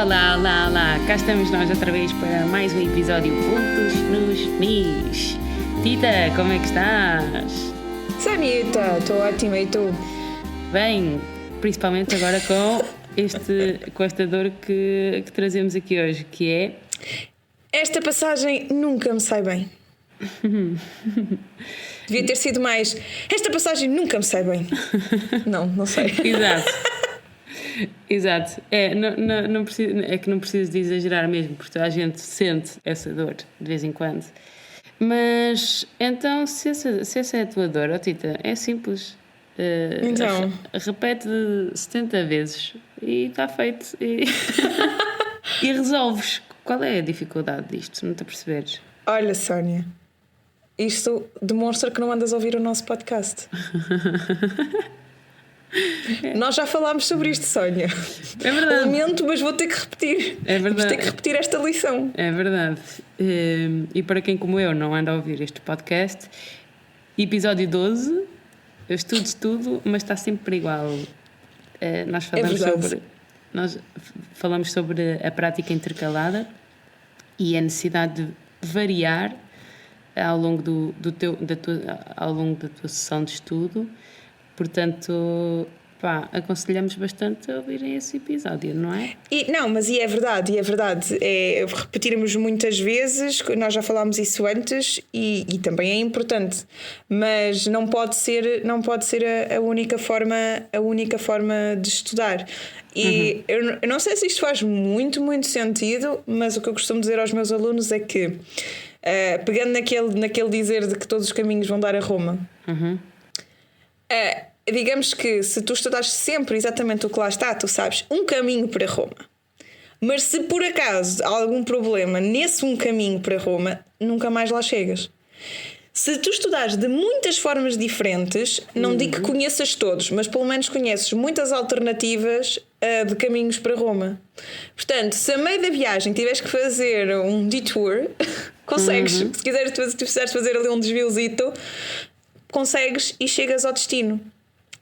Olá, olá, olá, cá estamos nós outra vez para mais um episódio Pontos nos Nis. Tita, como é que estás? Sanita, estou ótima, e tu? Bem, principalmente agora com esta dor que trazemos aqui hoje, que é... Esta passagem nunca me sai bem. Devia ter sido mais. Esta passagem nunca me sai bem. Não sei. Exato. É que não preciso de exagerar mesmo, porque toda a gente sente essa dor de vez em quando. Mas então, se essa é a tua dor, oh Tita, é simples. Então. Repete 70 vezes e está feito. E resolves. Qual é a dificuldade disto? Não te perceberes? Olha, Sónia, isto demonstra que não andas a ouvir o nosso podcast. Nós já falámos sobre isto, Sónia. É verdade. Lamento, mas vou ter que repetir. É verdade. Vou ter que repetir esta lição. É verdade. E para quem como eu não anda a ouvir este podcast, episódio 12, eu estudo, mas está sempre igual. Nós falamos sobre a prática intercalada e a necessidade de variar ao longo ao longo da tua sessão de estudo. Portanto, aconselhamos bastante a ouvirem esse episódio, não é? Mas é verdade. Repetirmos muitas vezes, nós já falámos isso antes e também é importante, mas não pode ser a única forma de estudar. E eu não sei se isto faz muito, muito sentido, mas o que eu costumo dizer aos meus alunos é que, pegando naquele dizer de que todos os caminhos vão dar a Roma, digamos que se tu estudares sempre exatamente o que lá está, tu sabes um caminho para Roma. Mas se por acaso há algum problema nesse um caminho para Roma, nunca mais lá chegas. Se tu estudares de muitas formas diferentes, não digo que conheças todos, mas pelo menos conheces muitas alternativas de caminhos para Roma. Portanto, se a meio da viagem tiveres que fazer um detour, consegues. Se precisares fazer ali um desviozito, consegues e chegas ao destino.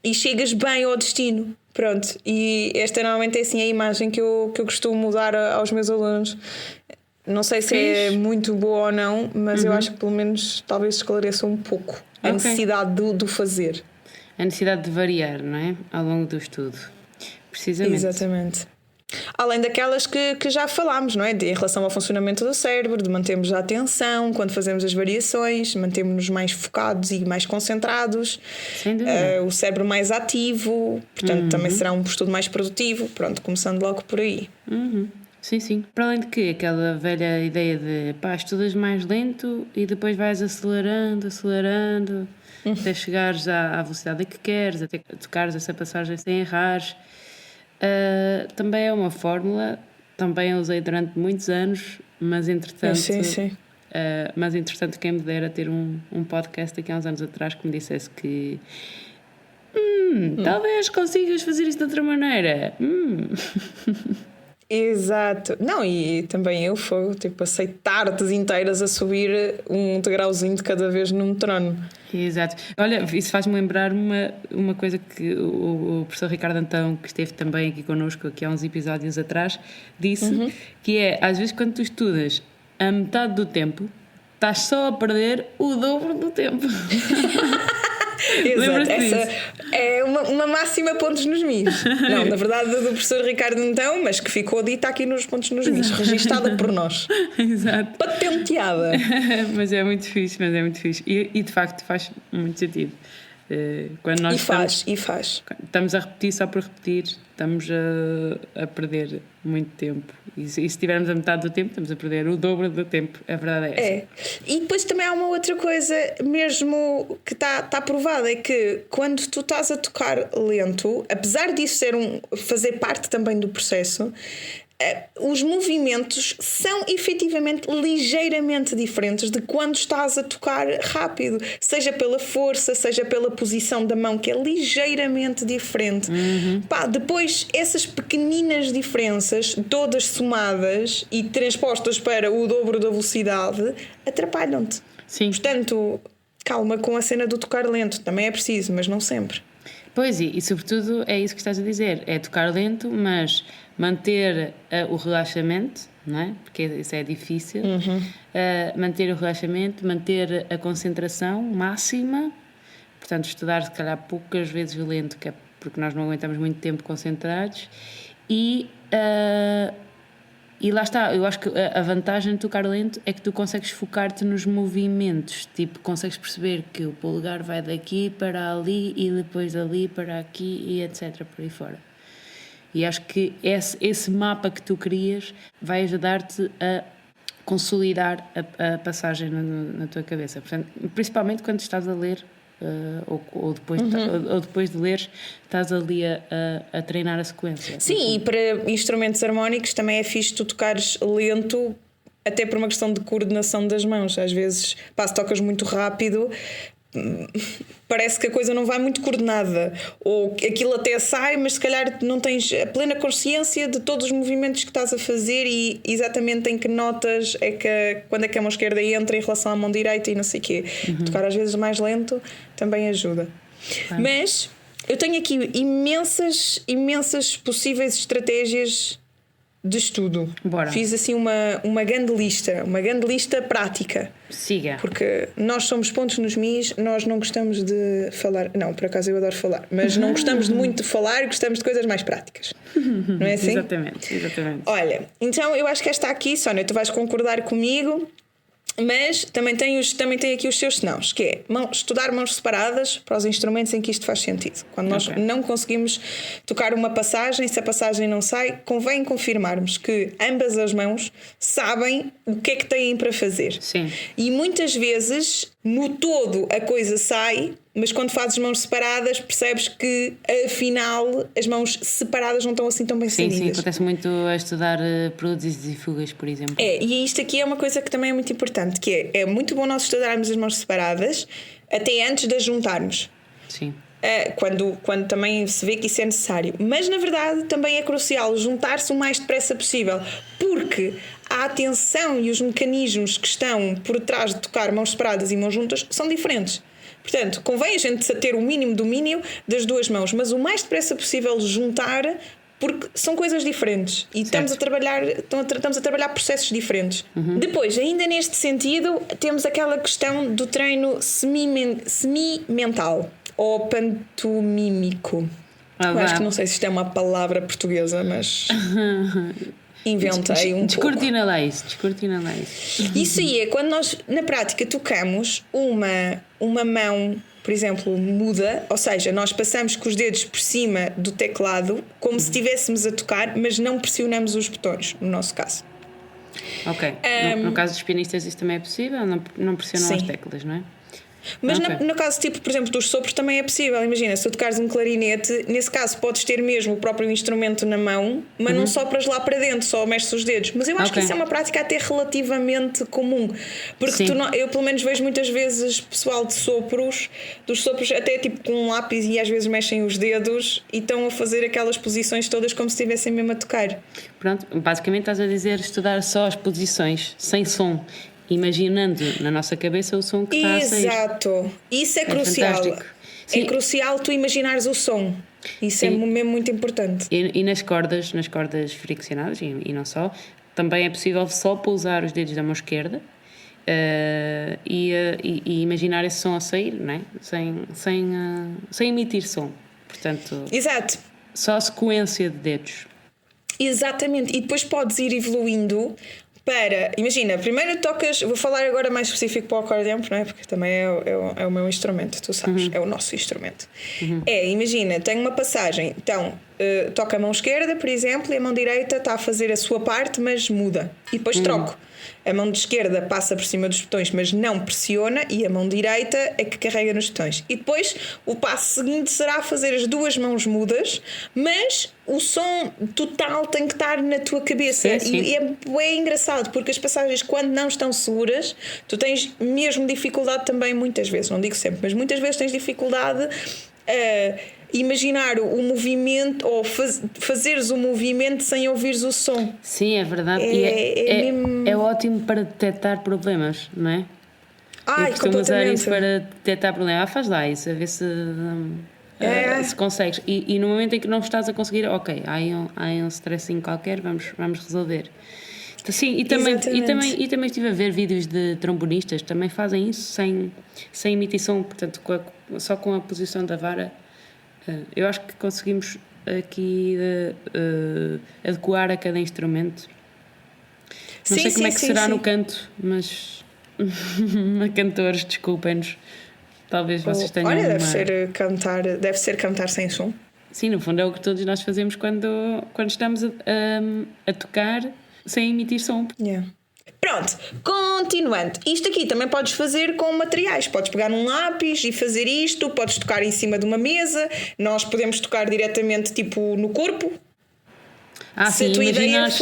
E chegas bem ao destino. Pronto. E esta normalmente é assim a imagem que eu costumo dar aos meus alunos. Não sei se é muito boa ou não, mas eu acho que pelo menos talvez esclareça um pouco a necessidade do fazer. A necessidade de variar, não é? Ao longo do estudo. Precisamente. Exatamente. Além daquelas que já falámos, não é? Em relação ao funcionamento do cérebro, de mantermos a atenção quando fazemos as variações, mantermos-nos mais focados e mais concentrados, sem dúvida. O cérebro mais ativo, portanto também será um estudo mais produtivo. Pronto, começando logo por aí. Sim. Para além de que aquela velha ideia de estudas mais lento e depois vais acelerando até chegares à velocidade que queres, até tocares essa passagem sem errares. Também é uma fórmula, também a usei durante muitos anos, mas entretanto, quem me dera ter um podcast aqui há uns anos atrás que me dissesse que talvez consigas fazer isso de outra maneira. Exato. Não, e também eu fui passei tardes inteiras a subir um degrauzinho de cada vez num trono. Exato. Olha, isso faz-me lembrar uma coisa que o professor Ricardo Antão, que esteve também aqui connosco aqui há uns episódios atrás, disse, que é, às vezes quando tu estudas a metade do tempo, estás só a perder o dobro do tempo. Exato, essa é uma máxima pontos nos mis. Não, na verdade do professor Ricardo então, mas que ficou dita aqui nos pontos nos mis, registada por nós. Exato. Patenteada. Mas é muito fixe. E de facto faz muito sentido. Quando nós estamos a repetir só por repetir, estamos a perder muito tempo. E se estivermos a metade do tempo, estamos a perder o dobro do tempo. A verdade é essa. E depois também há uma outra coisa mesmo que está provada, é que quando tu estás a tocar lento, apesar disso fazer parte também do processo, os movimentos são efetivamente ligeiramente diferentes de quando estás a tocar rápido, seja pela força, seja pela posição da mão, que é ligeiramente diferente. Depois essas pequeninas diferenças, todas somadas e transpostas para o dobro da velocidade, atrapalham-te. Sim. Portanto, calma com a cena do tocar lento, também é preciso, mas não sempre. Pois, e sobretudo é isso que estás a dizer, é tocar lento, mas manter o relaxamento, não é? Porque isso é difícil. Manter o relaxamento, manter a concentração máxima, portanto estudar se calhar poucas vezes lento, que é porque nós não aguentamos muito tempo concentrados, e lá está, eu acho que a vantagem de tocar lento é que tu consegues focar-te nos movimentos, tipo, consegues perceber que o polegar vai daqui para ali e depois dali para aqui e etc, por aí fora. E acho que esse mapa que tu crias vai ajudar-te a consolidar a passagem na tua cabeça. Portanto, principalmente quando estás a ler, ou depois de ler, estás ali a treinar a sequência. Sim, e para instrumentos harmónicos também é fixe tu tocares lento, até por uma questão de coordenação das mãos. Às vezes, se tocas muito rápido, parece que a coisa não vai muito coordenada, ou aquilo até sai, mas se calhar não tens a plena consciência de todos os movimentos que estás a fazer e exatamente em que notas é que, quando é que a mão esquerda entra em relação à mão direita e não sei o quê. Tocar às vezes mais lento também ajuda. Mas eu tenho aqui imensas possíveis estratégias de estudo. Bora. Fiz assim uma grande lista prática. Siga. Porque nós somos pontos nos mis, nós não gostamos de falar. Não, por acaso eu adoro falar, mas não gostamos de muito de falar, gostamos de coisas mais práticas. Não é assim? Exatamente. Olha, então eu acho que esta aqui, Sónia, tu vais concordar comigo. Mas também tem aqui os seus senãos, que é estudar mãos separadas para os instrumentos em que isto faz sentido. Quando nós não conseguimos tocar uma passagem, se a passagem não sai, convém confirmarmos que ambas as mãos sabem o que é que têm para fazer. Sim. E muitas vezes, no todo, a coisa sai, mas quando fazes mãos separadas, percebes que afinal as mãos separadas não estão assim tão bem saídas. Sim, acontece muito a estudar prelúdios e fugas, por exemplo. E isto aqui é uma coisa que também é muito importante, que é muito bom nós estudarmos as mãos separadas até antes de as juntarmos. Sim. Quando também se vê que isso é necessário. Mas na verdade também é crucial juntar-se o mais depressa possível, porque a atenção e os mecanismos que estão por trás de tocar mãos separadas e mãos juntas são diferentes. Portanto, convém a gente ter o mínimo domínio das duas mãos, mas o mais depressa possível juntar, porque são coisas diferentes e estamos a trabalhar processos diferentes. Depois, ainda neste sentido, temos aquela questão do treino semi-mental ou pantomímico. Eu acho que não sei se isto é uma palavra portuguesa, mas inventei um pouco. Descortina lá isso. Isso aí é quando nós, na prática, tocamos uma mão, por exemplo, muda, ou seja, nós passamos com os dedos por cima do teclado como se estivéssemos a tocar, mas não pressionamos os botões, no nosso caso. Ok. No caso dos pianistas isso também é possível? Não pressionam as teclas, não é? Mas no caso, tipo, por exemplo, dos sopros também é possível. Imagina, se tu tocares um clarinete, nesse caso podes ter mesmo o próprio instrumento na mão, mas não sopras lá para dentro, só mexes os dedos. Mas eu acho que isso é uma prática até relativamente comum, porque eu pelo menos vejo muitas vezes pessoal dos sopros até tipo com um lápis e às vezes mexem os dedos e estão a fazer aquelas posições todas como se estivessem mesmo a tocar. Pronto, basicamente estás a dizer estudar só as posições, sem som, imaginando na nossa cabeça o som que está a sair. Exato, isso é crucial. É crucial tu imaginares o som. Isso é mesmo muito importante. E nas cordas friccionadas, e não só, também é possível só pousar os dedos da mão esquerda e imaginar esse som a sair, não é? Sem emitir som. Portanto, exato. Só a sequência de dedos. Exatamente, e depois podes ir evoluindo para, imagina, primeiro tocas, vou falar agora mais específico para o acordeão, não é? Porque também é o meu instrumento, tu sabes, é o nosso instrumento. Imagina, tenho uma passagem, então toca a mão esquerda, por exemplo, e a mão direita está a fazer a sua parte, mas muda, e depois troco. A mão de esquerda passa por cima dos botões, mas não pressiona, e a mão direita é que carrega nos botões. E depois o passo seguinte será fazer as duas mãos mudas, mas o som total tem que estar na tua cabeça. Sim. E é engraçado, porque as passagens, quando não estão seguras, tu tens mesmo dificuldade também, muitas vezes, não digo sempre, mas muitas vezes tens dificuldade a imaginar o movimento ou fazeres o movimento sem ouvires o som. Sim, é verdade. É ótimo para detectar problemas, não é? Eu costumo usar isso para detectar problemas. Faz lá isso, a ver se se consegues. E no momento em que não estás a conseguir, ok, há aí um stressinho qualquer, vamos resolver. Sim, e também estive a ver vídeos de trombonistas, também fazem isso sem emitir som, portanto, só com a posição da vara. Eu acho que conseguimos aqui adequar a cada instrumento. Não sei como é que será no canto, mas cantores, desculpem-nos. Talvez vocês tenham. Olha, deve ser cantar sem som. Sim, no fundo é o que todos nós fazemos quando estamos a tocar sem emitir som. Yeah. Pronto, continuando. Isto aqui também podes fazer com materiais. Podes pegar num lápis e fazer isto. Podes tocar em cima de uma mesa. Nós podemos tocar diretamente tipo no corpo. Se sim,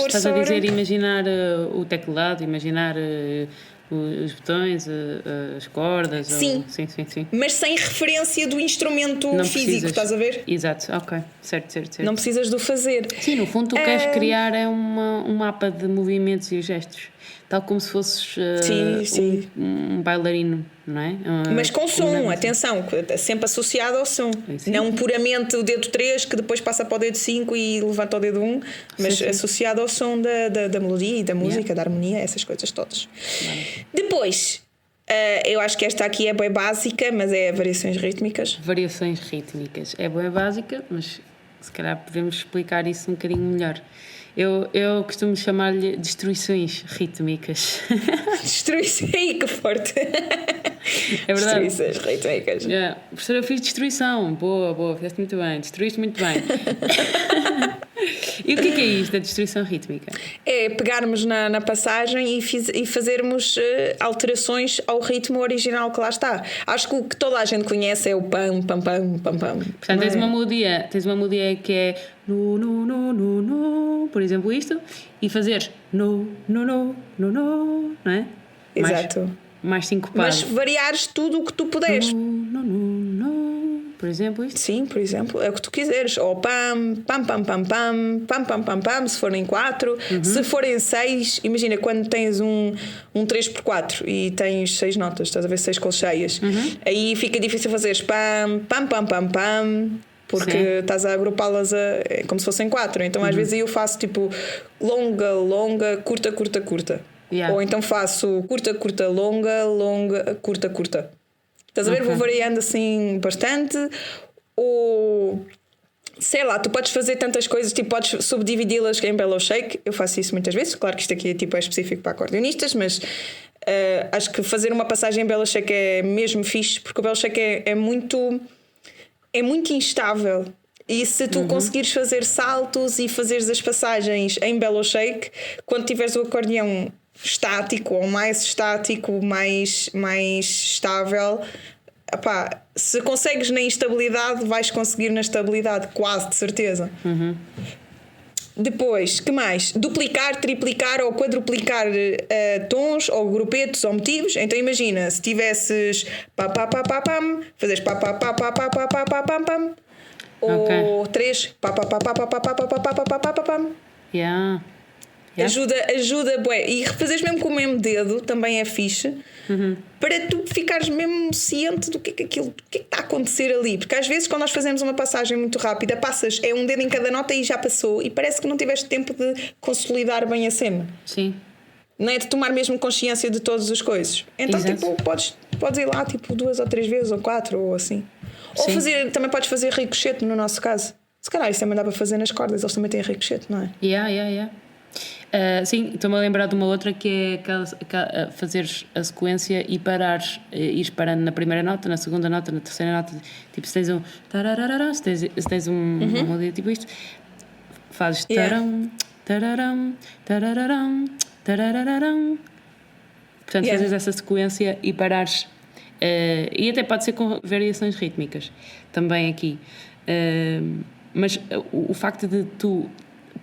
estás a dizer imaginar o teclado, imaginar os botões, as cordas. Sim. Sim. Mas sem referência do instrumento físico, estás a ver? Exato, ok, certo. Não precisas do fazer. Sim, no fundo tu queres criar um mapa de movimentos e gestos, tal como se fosses um bailarino, não é? Mas com som, atenção, sempre associado ao som. Não puramente o dedo 3 que depois passa para o dedo 5 e levanta o dedo 1, mas associado ao som da melodia e da música, da harmonia, essas coisas todas. Depois, eu acho que esta aqui é bem básica, mas é variações rítmicas. Variações rítmicas é bem básica, mas se calhar podemos explicar isso um bocadinho melhor. Eu costumo chamar-lhe destruições rítmicas. Destruições, que forte! É verdade. Destruições rítmicas. Professora, eu fiz destruição. Boa, fizeste muito bem. Destruíste muito bem. E o que é isto, a destruição rítmica? É pegarmos na passagem e fazermos alterações ao ritmo original que lá está. Acho que o que toda a gente conhece é o pam, pam, pam, pam, pam. Portanto, tens uma melodia que é no, por exemplo, isto, e fazeres no, não é? Exato. Mais sincopado. Mas variares tudo o que tu puderes. Por exemplo, isto? Sim, por exemplo, é o que tu quiseres. Ou pam, pam, pam, pam, pam, pam, pam, pam, pam, se forem 4. Se forem 6, imagina quando tens um 3x4 e tens 6 notas, estás a ver 6 colcheias. Aí fica difícil fazeres pam, pam, pam, pam, pam. Porque estás a agrupá-las como se fossem 4. Então às vezes eu faço tipo longa, curta. Ou então faço curta, longa, curta. Estás a ver? Vou variando assim bastante. Ou sei lá, tu podes fazer tantas coisas, tipo, podes subdividi-las em bellow shake. Eu faço isso muitas vezes. Claro que isto aqui é específico para acordeonistas, mas acho que fazer uma passagem em bellow shake é mesmo fixe, porque o bellow shake é muito instável. E se tu conseguires fazer saltos e fazeres as passagens em bellow shake, quando tiveres o acordeão estático ou mais estático, mais estável, epá, se consegues na instabilidade, vais conseguir na estabilidade, quase de certeza. Depois, que mais? Duplicar, triplicar ou quadruplicar tons ou grupetos ou motivos. Então imagina, se tivesses pá pá pá pá pam, fazes pá pá pá pá pá pá pá pá pam pam, ou 3 pá pá pá pá pá pá pá pá pá pá pá pá pam. Ajuda bué. E refazeres mesmo com o mesmo dedo também é fixe, para tu ficares mesmo ciente do que está a acontecer ali. Porque às vezes quando nós fazemos uma passagem muito rápida, passas um dedo em cada nota e já passou, e parece que não tiveste tempo de consolidar bem a cena. Sim. Não é? De tomar mesmo consciência de todas as coisas. Então tipo, podes ir lá tipo 2 ou 3 vezes ou 4 ou assim. Ou também podes fazer ricochete no nosso caso. Se calhar isso também dá para fazer nas cordas, eles também têm ricochete, não é? Sim, estou-me a lembrar de uma outra que é fazeres a sequência e parares, ires parando na primeira nota, na segunda nota, na terceira nota, tipo se tens um tararara, se tens uma melodia tipo isto, fazes taram, tararam, tarararam, tarararam. Portanto, fazes essa sequência e parares, e até pode ser com variações rítmicas também aqui, mas o facto de tu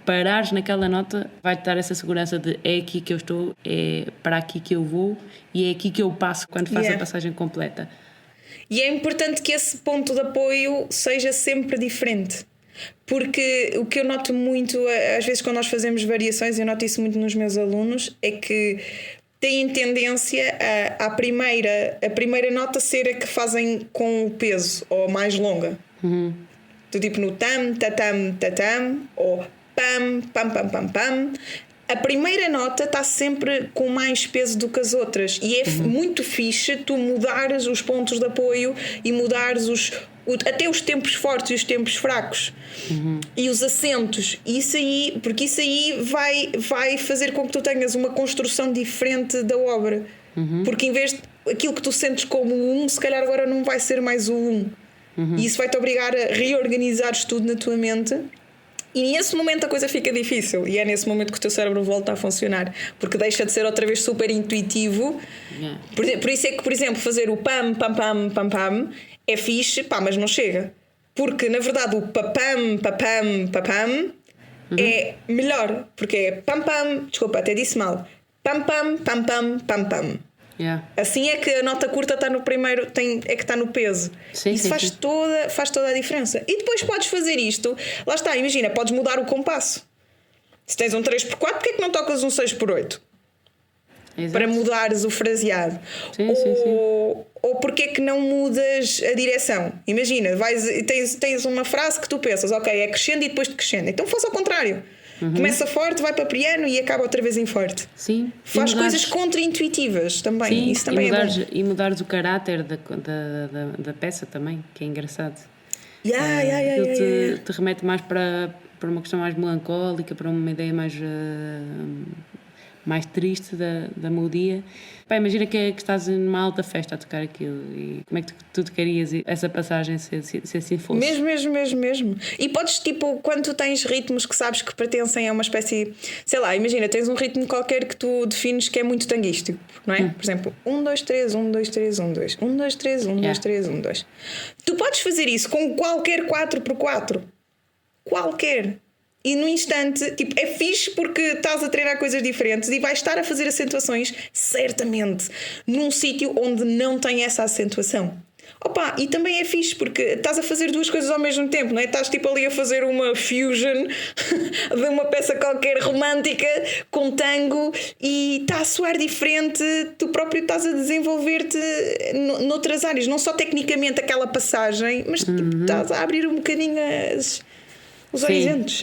parares naquela nota vai-te dar essa segurança de é aqui que eu estou, é para aqui que eu vou e é aqui que eu passo quando faço a passagem completa. E é importante que esse ponto de apoio seja sempre diferente, porque o que eu noto muito às vezes quando nós fazemos variações, eu noto isso muito nos meus alunos, é que têm tendência a primeira nota ser a que fazem com o peso ou mais longa. Do tipo no tam, tatam, tatam, ou pam, pam, pam, pam, pam. A primeira nota está sempre com mais peso do que as outras. E é muito fixe tu mudares os pontos de apoio e mudares até os tempos fortes e os tempos fracos. E os acentos. Isso aí, porque isso aí vai fazer com que tu tenhas uma construção diferente da obra. Porque em vez de aquilo que tu sentes como um, se calhar agora não vai ser mais o um. E isso vai-te obrigar a reorganizares tudo na tua mente. E nesse momento a coisa fica difícil. E é nesse momento que o teu cérebro volta a funcionar, porque deixa de ser outra vez super intuitivo. Por isso é que, por exemplo, fazer o pam, pam, pam, pam, pam é fixe, pá, mas não chega. Porque na verdade o papam, papam, papam é melhor. Porque é pam, pam, desculpa, até disse mal. Pam, pam, pam, pam, pam, pam. Assim é que a nota curta está no primeiro, é que está no peso. Isso faz toda a diferença. E depois podes fazer isto. Lá está, imagina, podes mudar o compasso. Se tens um 3x4, porque é que não tocas um 6x8? Exato. Para mudares o fraseado. Ou porque é que não mudas a direção? Imagina, tens uma frase que tu pensas, ok, é crescendo e depois de crescendo. Então faz ao contrário. Começa forte, vai para piano e acaba outra vez em forte. Sim. Faz coisas contra-intuitivas também. Sim, isso também é bom. E mudares o caráter da peça também, que é engraçado. Te remete mais para uma questão mais melancólica, para uma ideia mais triste da melodia. Pá, imagina que estás numa alta festa a tocar aquilo, e como é que tu tocarias essa passagem se assim fosse? Mesmo. E podes, tipo, quando tu tens ritmos que sabes que pertencem a uma espécie, sei lá, imagina, tens um ritmo qualquer que tu defines que é muito tanguístico, não é? Por exemplo, 1, 2, 3, 1, 2, 3, 1, 2, 1, 2, 3, 1, 2, 3, 1, 2. Tu podes fazer isso com qualquer 4x4. Qualquer. E no instante, tipo, é fixe porque estás a treinar coisas diferentes e vais estar a fazer acentuações, certamente, num sítio onde não tem essa acentuação. Opa, e também é fixe porque estás a fazer duas coisas ao mesmo tempo, não é? Estás tipo ali a fazer uma fusion de uma peça qualquer romântica com tango e está a soar diferente, tu próprio estás a desenvolver-te noutras áreas, não só tecnicamente aquela passagem, mas tipo, estás a abrir um bocadinho os horizontes.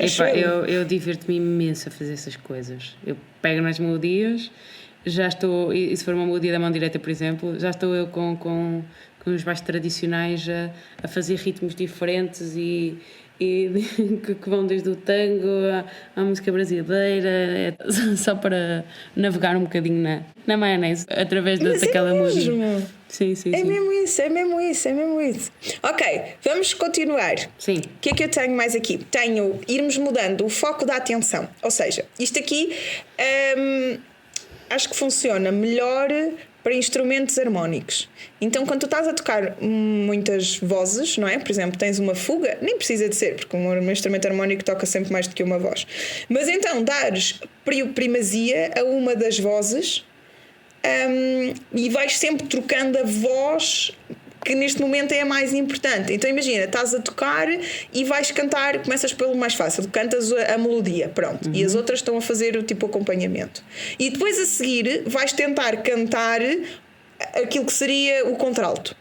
Eu divirto-me imenso a fazer essas coisas. Eu pego nas melodias, já estou, e se for uma melodia da mão direita, por exemplo, já estou eu com os baixos tradicionais a fazer ritmos diferentes e que vão desde o tango à música brasileira, só para navegar um bocadinho na maionese através daquela música. Sim. É mesmo isso. Ok, vamos continuar. Sim. O que é que eu tenho mais aqui? Tenho irmos mudando o foco da atenção. Ou seja, isto aqui acho que funciona melhor para instrumentos harmónicos. Então, quando tu estás a tocar muitas vozes, não é? Por exemplo, tens uma fuga, nem precisa de ser, porque um instrumento harmónico toca sempre mais do que uma voz. Mas então, dares primazia a uma das vozes e vais sempre trocando a voz que neste momento é a mais importante. Então imagina, estás a tocar e vais cantar, começas pelo mais fácil, cantas a melodia, pronto, e as outras estão a fazer o tipo acompanhamento. E depois a seguir vais tentar cantar aquilo que seria o contralto.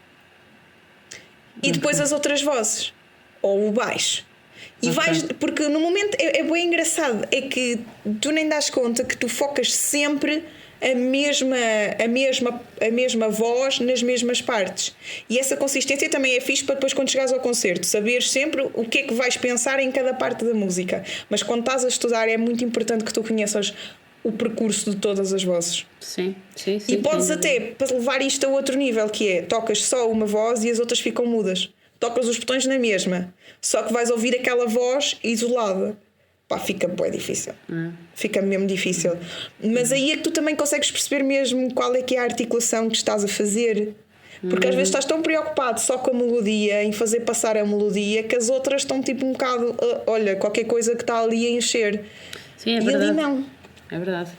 E depois as outras vozes, ou o baixo. E vais, porque no momento é bem engraçado, é que tu nem dás conta que tu focas sempre a mesma voz nas mesmas partes. E essa consistência também é fixe para depois, quando chegares ao concerto, saberes sempre o que é que vais pensar em cada parte da música. Mas quando estás a estudar é muito importante que tu conheças o percurso de todas as vozes. Sim. E podes até para levar isto a outro nível, que é, tocas só uma voz e as outras ficam mudas. Tocas os botões na mesma, só que vais ouvir aquela voz isolada. Pá, fica bem difícil. Fica mesmo difícil. Mas aí é que tu também consegues perceber mesmo qual é que é a articulação que estás a fazer. Porque às vezes estás tão preocupado só com a melodia, em fazer passar a melodia, que as outras estão tipo um bocado, olha, qualquer coisa que está ali a encher. Sim, é e verdade. Ali não. É verdade.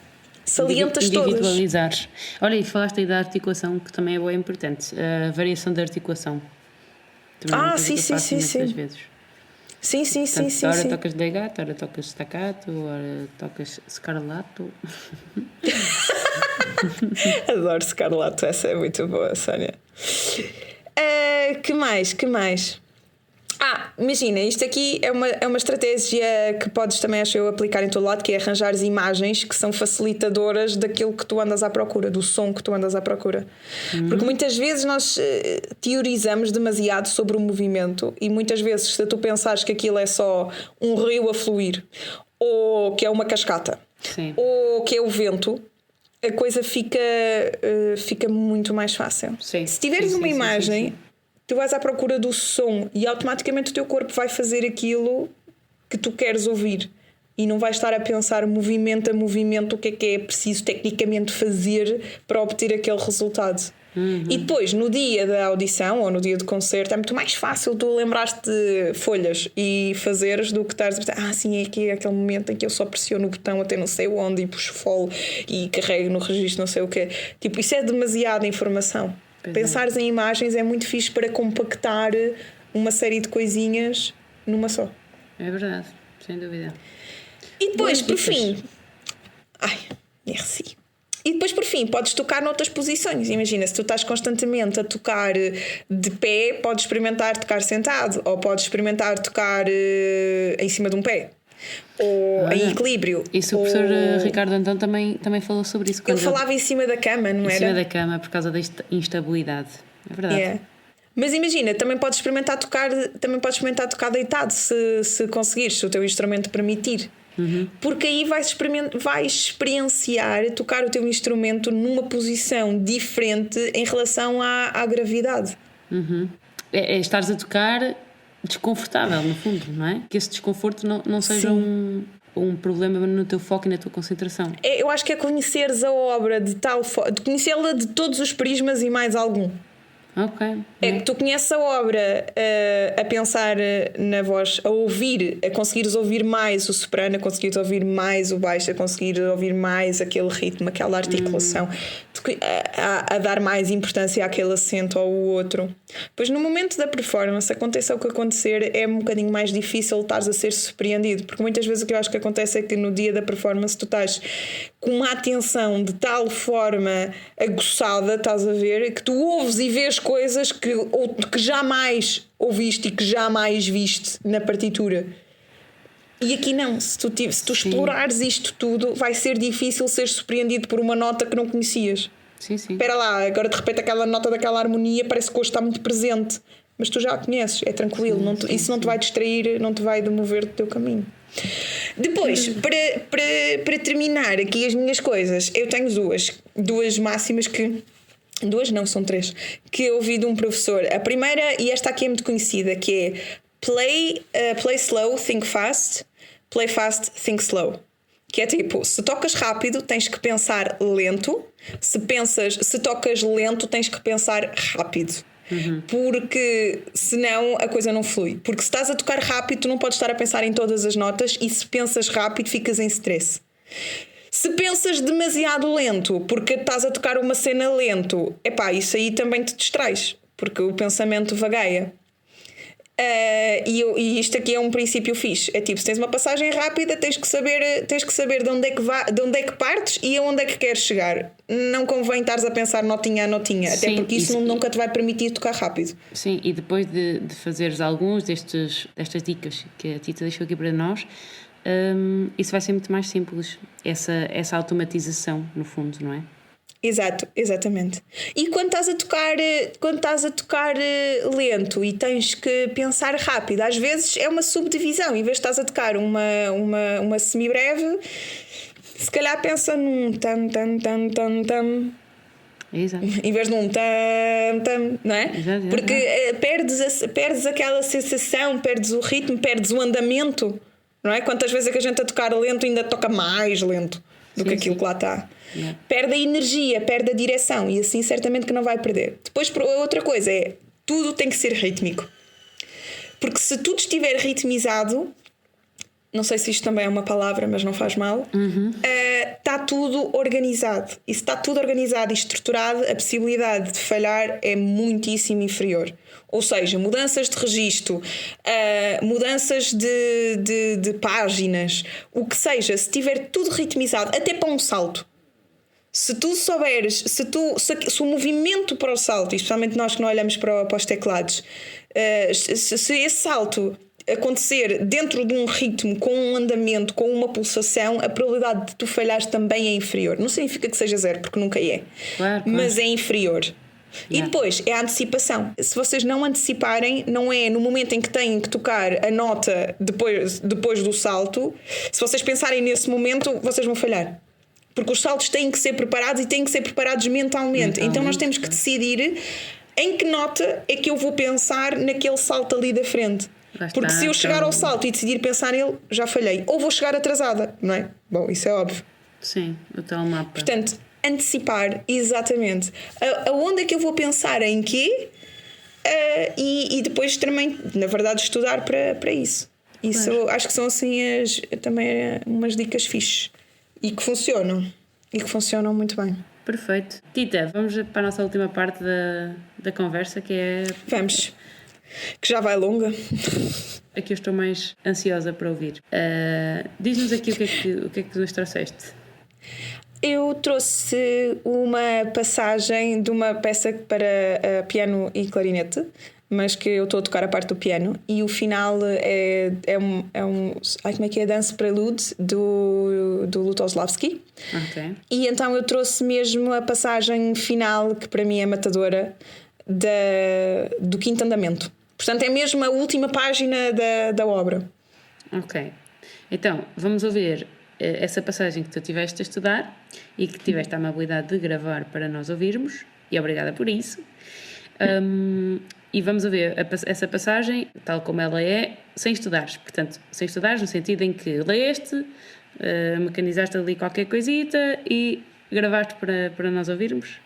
Salientas todas. Individualizares. Olha, e falaste aí da articulação, que também é bem importante. A variação da articulação. Sim. Vezes. Sim. Ora tocas legato, ora tocas staccato, ora tocas scarlato. Adoro scarlato, essa é muito boa, Sónia. Que mais? Imagina, isto aqui é uma estratégia que podes também, acho eu, aplicar em todo lado, que é arranjares imagens que são facilitadoras daquilo que tu andas à procura, do som que tu andas à procura. Porque muitas vezes nós teorizamos demasiado sobre o movimento, e muitas vezes, se tu pensares que aquilo é só um rio a fluir, ou que é uma cascata, Sim. ou que é o vento, a coisa fica muito mais fácil. Sim. Se tiveres uma imagem, tu vais à procura do som e automaticamente o teu corpo vai fazer aquilo que tu queres ouvir, e não vais estar a pensar movimento a movimento o que é preciso tecnicamente fazer para obter aquele resultado. E depois, no dia da audição ou no dia do concerto, é muito mais fácil tu lembrares-te de folhas e fazeres do que estares a pensar, sim, é aqui aquele momento em que eu só pressiono o botão até não sei onde e puxo follow e carrego no registro não sei o quê. Tipo, isso é demasiada informação. Pensares em imagens é muito fixe para compactar uma série de coisinhas numa só. É verdade, sem dúvida. E depois, por fim... merci. E depois, por fim, podes tocar noutras posições. Imagina, se tu estás constantemente a tocar de pé, podes experimentar tocar sentado, ou podes experimentar tocar em cima de um pé, ou em equilíbrio. Isso o professor Ricardo Antão também falou sobre isso. Ele falava em cima da cama, não era? Em cima da cama, por causa da instabilidade. É verdade. Yeah. Mas imagina, também podes experimentar tocar deitado, se conseguires, se o teu instrumento permitir. Porque aí vais experienciar tocar o teu instrumento numa posição diferente em relação à gravidade. É estares a tocar desconfortável, no fundo, não é? Que esse desconforto não seja um problema no teu foco e na tua concentração. Eu acho que é conheceres a obra de tal forma, de conhecê-la de todos os prismas e mais algum. Ok. É que tu conheces a obra a pensar na voz, a ouvir, a conseguires ouvir mais o soprano, a conseguires ouvir mais o baixo, a conseguir ouvir mais aquele ritmo, aquela articulação, a dar mais importância àquele acento ou ao outro. Pois no momento da performance, aconteça o que acontecer, é um bocadinho mais difícil estares a ser surpreendido, porque muitas vezes o que eu acho que acontece é que no dia da performance tu estás com uma atenção de tal forma aguçada, estás a ver, que tu ouves e vês coisas que jamais ouviste e que jamais viste na partitura. E aqui não, se tu explorares isto tudo, vai ser difícil ser surpreendido por uma nota que não conhecias. Sim. Espera lá, agora de repente aquela nota daquela harmonia parece que hoje está muito presente, mas tu já a conheces, é tranquilo, isso não te vai distrair, não te vai demover do teu caminho. Depois, para terminar aqui as minhas coisas, eu tenho duas máximas que... Duas não, são três, que eu ouvi de um professor. A primeira, e esta aqui é muito conhecida, que é play slow, think fast, play fast, think slow. Que é tipo, se tocas rápido tens que pensar lento, se tocas lento tens que pensar rápido. Porque senão a coisa não flui. Porque se estás a tocar rápido tu não podes estar a pensar em todas as notas, e se pensas rápido ficas em stress. Se pensas demasiado lento porque estás a tocar uma cena lento, isso aí também te distrais, porque o pensamento vagueia. E isto aqui é um princípio fixe. É tipo, se tens uma passagem rápida, tens que saber de onde é que partes e aonde é que queres chegar. Não convém estares a pensar notinha a notinha, até porque isso nunca te vai permitir tocar rápido. Sim, e depois de fazeres alguns destas dicas que a Tita deixou aqui para nós, isso vai ser muito mais simples, essa automatização, no fundo, não é? Exatamente. E quando estás a tocar lento e tens que pensar rápido, às vezes é uma subdivisão. Em vez de estás a tocar uma semibreve, se calhar pensa num tam tam tam tam tam. Exato. Em vez de um tam tam, não é? Exato. Porque perdes aquela sensação, perdes o ritmo, perdes o andamento, não é? Quantas vezes é que a gente a tocar lento ainda toca mais lento do que aquilo que lá está. Perde a energia, perde a direção, e assim certamente que não vai perder. Depois, outra coisa é, tudo tem que ser rítmico, porque se tudo estiver ritmizado, não sei se isto também é uma palavra, mas não faz mal, está tudo organizado, e se está tudo organizado e estruturado, a possibilidade de falhar é muitíssimo inferior. Ou seja, mudanças de registro, mudanças de páginas, o que seja, se tiver tudo ritmizado, até para um salto. Se tu souberes, se o movimento para o salto, e especialmente nós que não olhamos para os teclados, se esse salto acontecer dentro de um ritmo, com um andamento, com uma pulsação, a probabilidade de tu falhares também é inferior. Não significa que seja zero, porque nunca é, Claro. mas é inferior. E depois é a antecipação. Se vocês não anteciparem, não é no momento em que têm que tocar a nota depois do salto, se vocês pensarem nesse momento, vocês vão falhar. Porque os saltos têm que ser preparados e têm que ser preparados mentalmente. Então nós temos que decidir em que nota é que eu vou pensar naquele salto ali da frente. Porque se eu chegar ao salto e decidir pensar nele, já falhei. Ou vou chegar atrasada, não é? Bom, isso é óbvio. Sim, o tal mapa. Portanto, antecipar, exatamente. Aonde é que eu vou pensar em quê? E depois também, na verdade, estudar para isso. Isso acho que são assim também umas dicas fixes. E que funcionam. E que funcionam muito bem. Perfeito. Tita, vamos para a nossa última parte da conversa, que é... Vamos. Que já vai longa. Aqui eu estou mais ansiosa para ouvir. Diz-nos aqui o que é que nos trouxeste. Eu trouxe uma passagem de uma peça para piano e clarinete, mas que eu estou a tocar a parte do piano, e o final é um como é que é? Dance Prelude do Lutoslavski. Ok. E então eu trouxe mesmo a passagem final, que para mim é matadora, do quinto andamento. Portanto, é mesmo a última página da obra. Ok. Então, vamos ouvir essa passagem que tu tiveste a estudar e que tiveste a amabilidade de gravar para nós ouvirmos, e obrigada por isso. E vamos ouvir essa passagem tal como ela é, sem estudares. Portanto, sem estudares no sentido em que leste, mecanizaste ali qualquer coisita e gravaste para nós ouvirmos.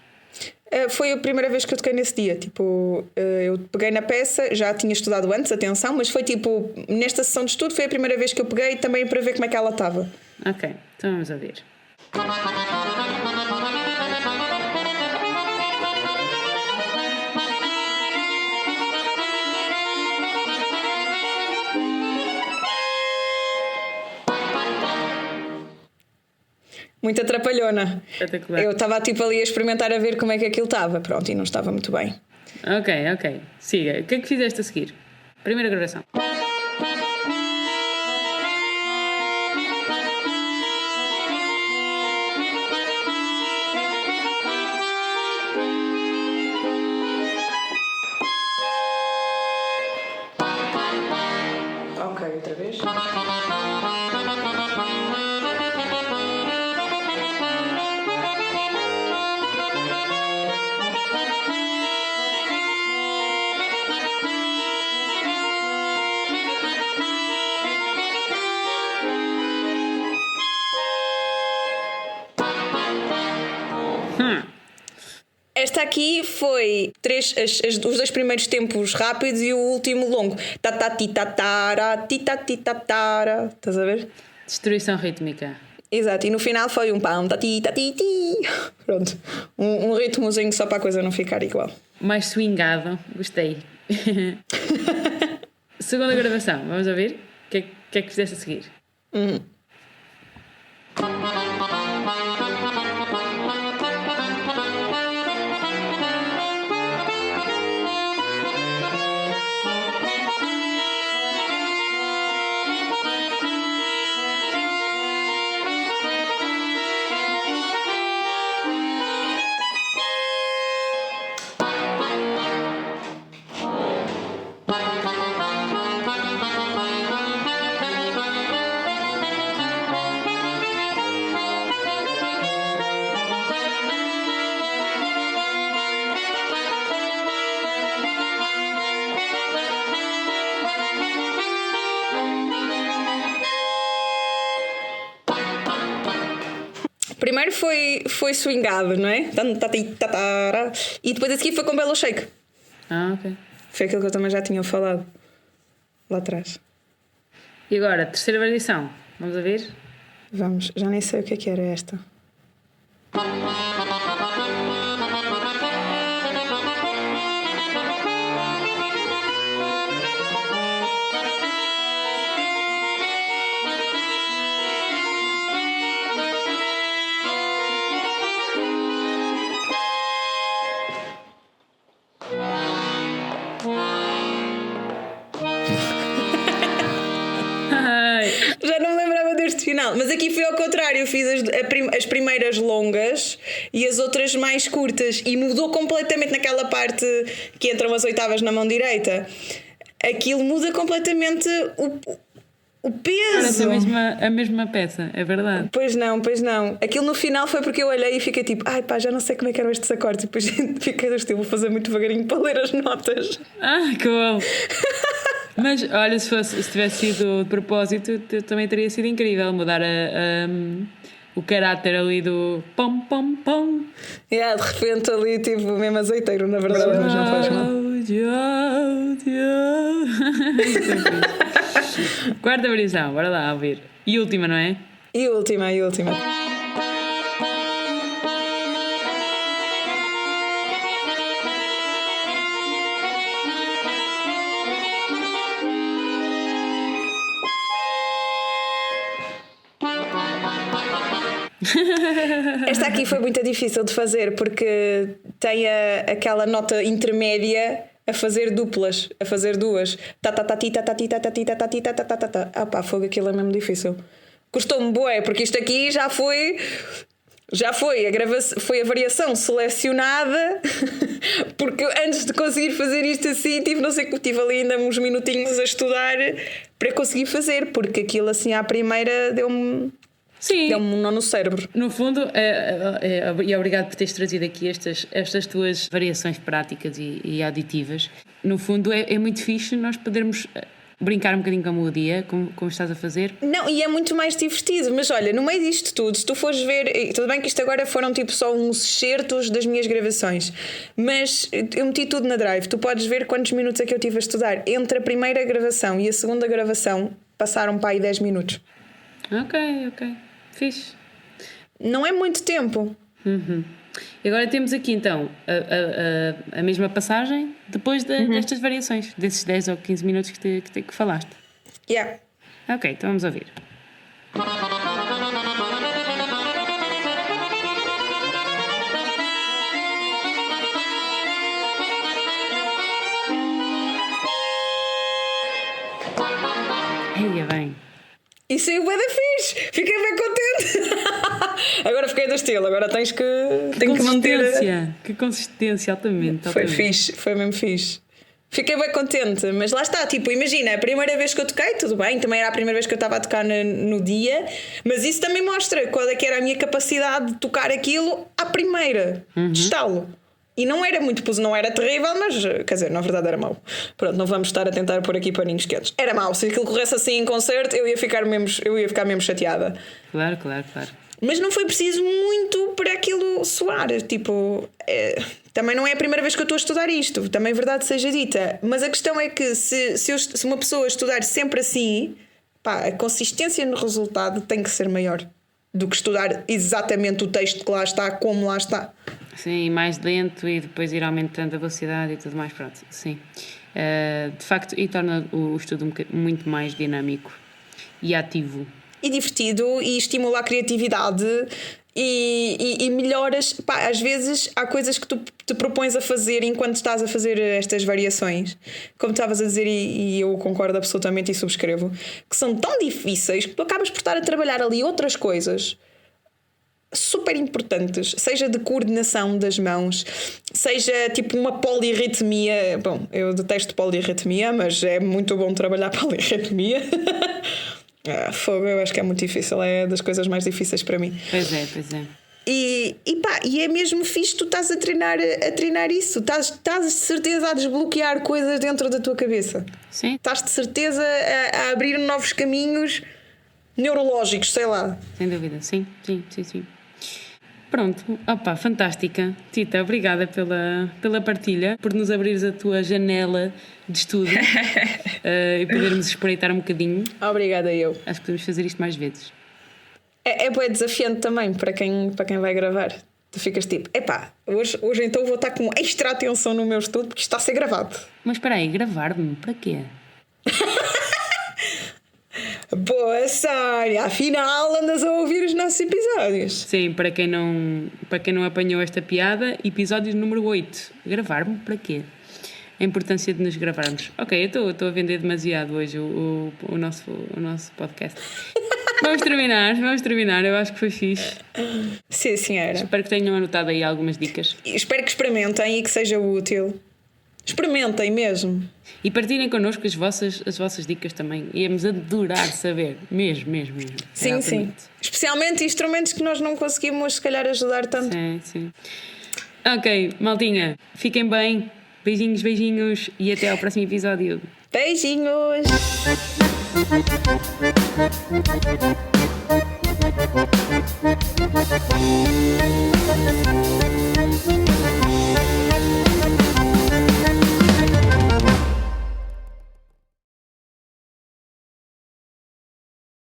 Foi a primeira vez que eu toquei nesse dia. Tipo, eu peguei na peça, já tinha estudado antes, atenção, mas foi tipo, nesta sessão de estudo foi a primeira vez que eu peguei também para ver como é que ela estava. Ok, então vamos ouvir. Muito atrapalhona. Espetacular. Eu estava tipo ali a experimentar a ver como é que aquilo estava. Pronto, e não estava muito bem. Ok. Siga. O que é que fizeste a seguir? Primeira gravação. Ok, outra vez. Esta aqui foi os dois primeiros tempos rápidos e o último longo. Tatatitatara, titatitatara. Estás a ver? Destruição rítmica. Exato, e no final foi um pam, tati, tati, ti. Pronto, um ritmozinho só para a coisa não ficar igual. Mais swingado, gostei. Segunda gravação, vamos ouvir? O que é que fizeste a seguir? Primeiro foi swingado, não é? E depois a seguir foi com Bellow Shake. Ok. Foi aquilo que eu também já tinha falado lá atrás. E agora, terceira variação, vamos ouvir? Vamos, já nem sei o que era esta. final. Mas aqui foi ao contrário, eu fiz as primeiras longas e as outras mais curtas e mudou completamente naquela parte que entram as oitavas na mão direita. Aquilo muda completamente o peso. A mesma peça, é verdade. Pois não. Aquilo no final foi porque eu olhei e fiquei tipo, ai pá, já não sei como é que eram estes acordes. E depois fiquei do estilo, vou fazer muito devagarinho para ler as notas. Que bom! Mas olha, se tivesse sido de propósito, também teria sido incrível mudar o caráter ali do pom pom pom. De repente ali tipo mesmo azeiteiro, na verdade, mas não faz mal. Quarta versão, bora lá ouvir. E última, não é? E última. Esta aqui foi muito difícil de fazer porque tem aquela nota intermédia a fazer duplas, a fazer duas. Ah pá, fogo, aquilo é mesmo difícil. Custou-me bué, porque isto aqui já foi foi a variação selecionada. Porque antes de conseguir fazer isto assim, tive ali ainda uns minutinhos a estudar para conseguir fazer, porque aquilo assim à primeira deu-me. Sim. Deu-me um nó no cérebro. No fundo, e obrigado por teres trazido aqui estas tuas variações práticas e aditivas. No fundo, é muito fixe nós podermos brincar um bocadinho com a melodia, como estás a fazer. Não, e é muito mais divertido. Mas olha, no meio disto tudo, se tu fores ver, tudo bem que isto agora foram tipo só uns excertos das minhas gravações, mas eu meti tudo na Drive. Tu podes ver quantos minutos é que eu tive a estudar. Entre a primeira gravação e a segunda gravação passaram para aí 10 minutos. Ok. Fixe. Não é muito tempo. E agora temos aqui então a mesma passagem depois destas variações, desses 10 ou 15 minutos que falaste. Yeah. Ok, então vamos ouvir. Eia bem. E saiu bué da fixe. Fiquei bem contente. Agora fiquei do estilo. Agora tenho que manter. Que consistência, altamente. Foi fixe, foi mesmo fixe. Fiquei bem contente, mas lá está, tipo, imagina, a primeira vez que eu toquei, tudo bem, também era a primeira vez que eu estava a tocar no dia, mas isso também mostra qual é que era a minha capacidade de tocar aquilo à primeira, de estalo. E não era não era terrível, mas quer dizer, na verdade era mau. Pronto, não vamos estar a tentar pôr aqui paninhos quentes. Era mau, se aquilo corresse assim em concerto, eu ia ficar mesmo chateada. Claro. Mas não foi preciso muito para aquilo soar. Tipo, também não é a primeira vez que eu estou a estudar isto, também é verdade seja dita. Mas a questão é que se uma pessoa estudar sempre assim, pá, a consistência no resultado tem que ser maior do que estudar exatamente o texto que lá está, como lá está. Sim, mais lento e depois ir aumentando a velocidade e tudo mais, pronto, sim. De facto, e torna o estudo muito mais dinâmico e ativo. E divertido, e estimula a criatividade e melhoras. Pá, às vezes há coisas que tu te propões a fazer enquanto estás a fazer estas variações, como estavas a dizer, e eu concordo absolutamente e subscrevo, que são tão difíceis que tu acabas por estar a trabalhar ali outras coisas super importantes, seja de coordenação das mãos, seja tipo uma polirritmia. Bom, eu detesto polirritmia, mas é muito bom trabalhar polirritmia. Fogo, eu acho que é muito difícil, é das coisas mais difíceis para mim. Pois é. E é mesmo fixe, tu estás a treinar isso, estás de certeza a desbloquear coisas dentro da tua cabeça. Sim. Estás de certeza a abrir novos caminhos neurológicos, sei lá. Sem dúvida, sim. Pronto, opa, fantástica. Tita, obrigada pela partilha, por nos abrires a tua janela de estudo e podermos espreitar um bocadinho. Obrigada eu. Acho que podemos fazer isto mais vezes. É bem desafiante também para quem vai gravar. Tu ficas tipo, hoje então vou estar com extra atenção no meu estudo porque isto está a ser gravado. Mas espera aí, gravar-me? Para quê? Boa, Sónia! Afinal andas a ouvir os nossos episódios. Sim, para quem não apanhou esta piada, episódio número 8. Gravar-me? Para quê? A importância de nos gravarmos. Ok, eu estou a vender demasiado hoje o nosso podcast. Vamos terminar. Eu acho que foi fixe. Sim, senhora. Espero que tenham anotado aí algumas dicas. E espero que experimentem e que seja útil. Experimentem mesmo. E partilhem connosco as vossas dicas também. Íamos adorar saber. Mesmo. Sim, sim. Especialmente instrumentos que nós não conseguimos, se calhar, ajudar tanto. Sim. Ok, maltinha. Fiquem bem. Beijinhos. E até ao próximo episódio. Beijinhos!